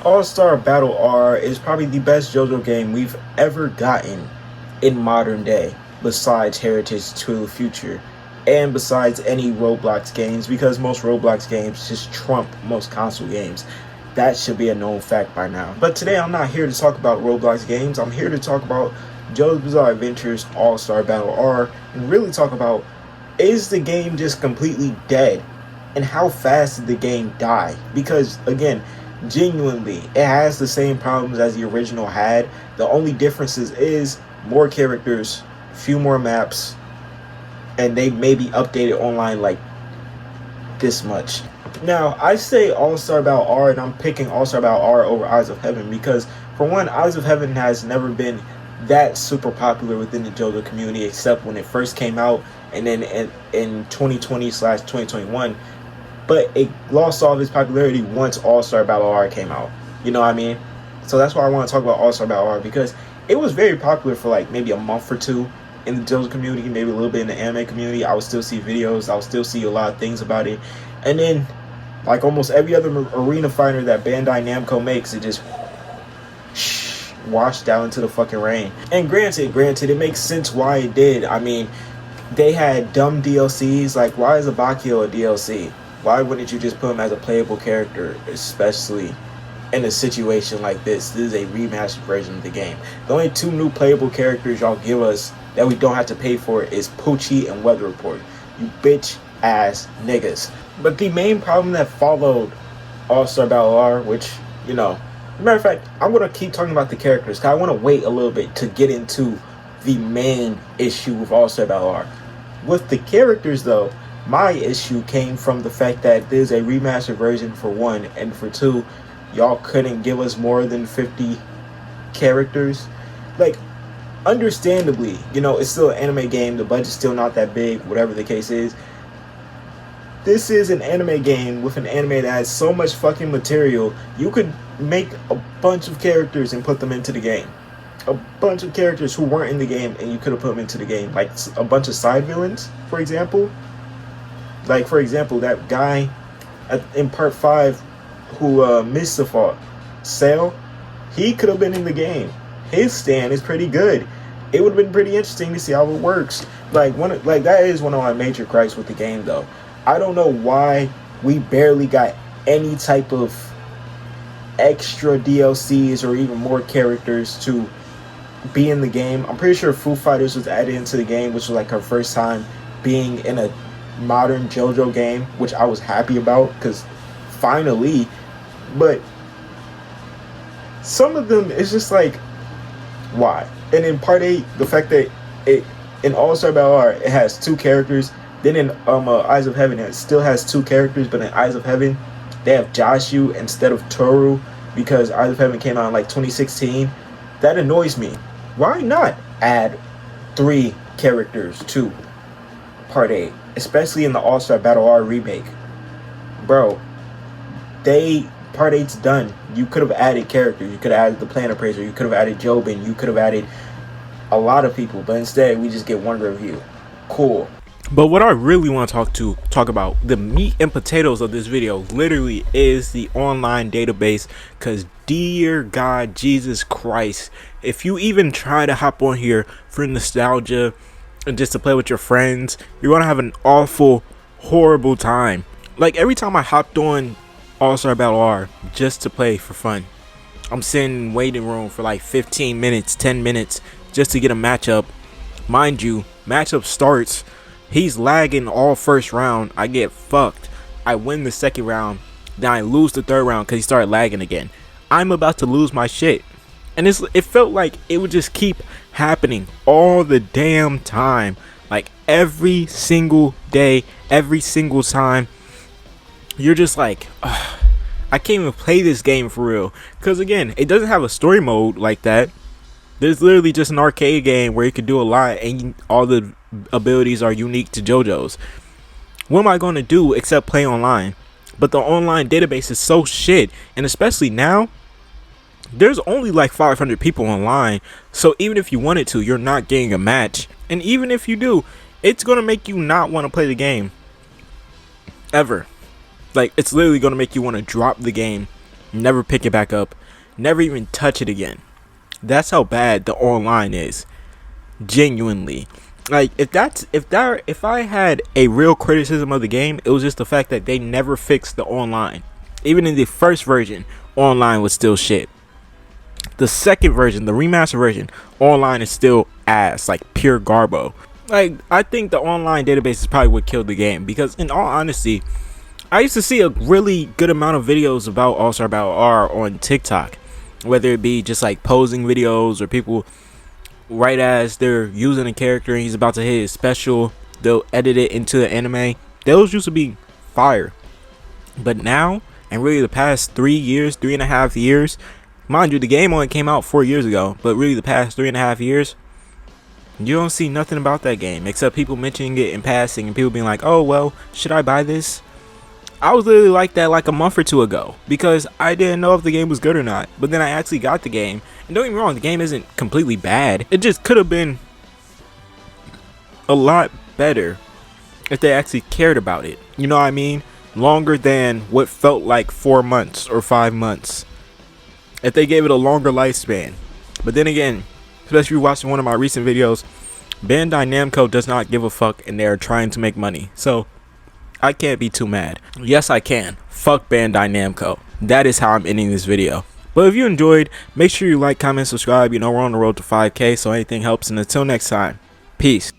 All-Star Battle R is probably the best JoJo game we've ever gotten in modern day, besides Heritage to the Future, and besides any Roblox games, because most Roblox games just trump most console games. That should be a known fact by now. But today I'm not here to talk about Roblox games. I'm here to talk about JoJo's Bizarre Adventures All-Star Battle R, and really talk about, is the game just completely dead? And how fast did the game die? Because again, genuinely, it has the same problems as the original had. The only differences is more characters, few more maps, and they may be updated online like this much. Now, I say All-Star Battle R, and I'm picking All-Star Battle R over Eyes of Heaven because, for one, Eyes of Heaven has never been that super popular within the JoJo community, except when it first came out, and then in 2020/2021. But it lost all of its popularity once All-Star Battle R came out. You know what I mean? So that's why I want to talk about All-Star Battle R, because it was very popular for like maybe a month or two in the JoJo community, maybe a little bit in the anime community. I would still see videos, I would still see a lot of things about it. And then, like almost every other arena fighter that Bandai Namco makes, it just washed down into the fucking rain. And granted, it makes sense why it did. I mean, they had dumb DLCs. Like, why is Abakio a DLC? Why wouldn't you just put him as a playable character, especially in a situation like this? This is a remastered version of the game. The only two new playable characters y'all give us that we don't have to pay for is Poochie and Weather Report. You bitch ass niggas. But the main problem that followed All-Star Battle R, which, you know, as a matter of fact, I'm going to keep talking about the characters, because I want to wait a little bit to get into the main issue with All-Star Battle R. With the characters, though, my issue came from the fact that there's a remastered version, for one, and for two, y'all couldn't give us more than 50 characters. Like, understandably, you know, it's still an anime game, the budget's still not that big, whatever the case is. This is an anime game with an anime that has so much fucking material, you could make a bunch of characters and put them into the game. A bunch of characters who weren't in the game, and you could have put them into the game. Like a bunch of side villains, for example. Like, for example, that guy in part 5 who missed the fault, Sail, he could have been in the game. His stand is pretty good. It would have been pretty interesting to see how it works. Like that is one of my major gripes with the game, though. I don't know why we barely got any type of extra DLCs or even more characters to be in the game. I'm pretty sure Foo Fighters was added into the game, which was like her first time being in a modern JoJo game, which I was happy about, because finally. But some of them, it's just like, why? And in part 8, the fact that it in All-Star Battle R, it has 2 characters. Then in Eyes of Heaven, it still has 2 characters, but in Eyes of Heaven, they have Joshu instead of Toru, because Eyes of Heaven came out in like 2016. That annoys me. Why not add 3 characters to part 8? Especially in the All-Star Battle R remake. Bro, part 8's done. You could have added characters. You could have added the Plan Appraiser. You could have added Jobin. You could have added a lot of people. But instead, we just get one review. Cool. But what I really want to talk about, the meat and potatoes of this video, literally is the online database. Because dear God, Jesus Christ, if you even try to hop on here for nostalgia and just to play with your friends, you're gonna have an awful, horrible time. Like, every time I hopped on All-Star Battle R just to play for fun, I'm sitting in waiting room for like 15 minutes, 10 minutes just to get a matchup. Mind you, matchup starts, he's lagging all first round, I get fucked. I win the second round, then I lose the third round because he started lagging again. I'm about to lose my shit. And it felt like it would just keep happening all the damn time. Like, every single day, every single time. You're just like, ugh, I can't even play this game for real. Because again, it doesn't have a story mode like that. There's literally just an arcade game where you can do a lot and all the abilities are unique to JoJo's. What am I going to do except play online? But the online database is so shit. And especially now, there's only like 500 people online, so even if you wanted to, you're not getting a match. And even if you do, it's gonna make you not want to play the game ever. Like, it's literally gonna make you want to drop the game never pick it back up, never even touch it again. That's how bad the online is. Genuinely. Like, if I had a real criticism of the game, it was just the fact that they never fixed the online. Even in the first version, online was still shit. The second version, the remastered version, online is still ass, like pure garbo. Like, I think the online database is probably what killed the game, because in all honesty, I used to see a really good amount of videos about All-Star Battle R on TikTok, whether it be just like posing videos or people right as they're using a character and he's about to hit his special, they'll edit it into the anime. Those used to be fire. But now, and really the past 3.5 years, mind you, the game only came out 4 years ago, but really the past 3.5 years, you don't see nothing about that game except people mentioning it in passing and people being like, oh well, should I buy this? I was literally like that like a month or two ago because I didn't know if the game was good or not. But then I actually got the game, and don't get me wrong, the game isn't completely bad. It just could have been a lot better if they actually cared about it. You know what I mean? Longer than what felt like 4 months or 5 months. If they gave it a longer lifespan. But then again, especially if you're watching one of my recent videos, Bandai Namco does not give a fuck and they're trying to make money. So I can't be too mad. Yes, I can. Fuck Bandai Namco. That is how I'm ending this video. But if you enjoyed, make sure you like, comment, subscribe. You know we're on the road to 5K, so anything helps. And until next time, peace.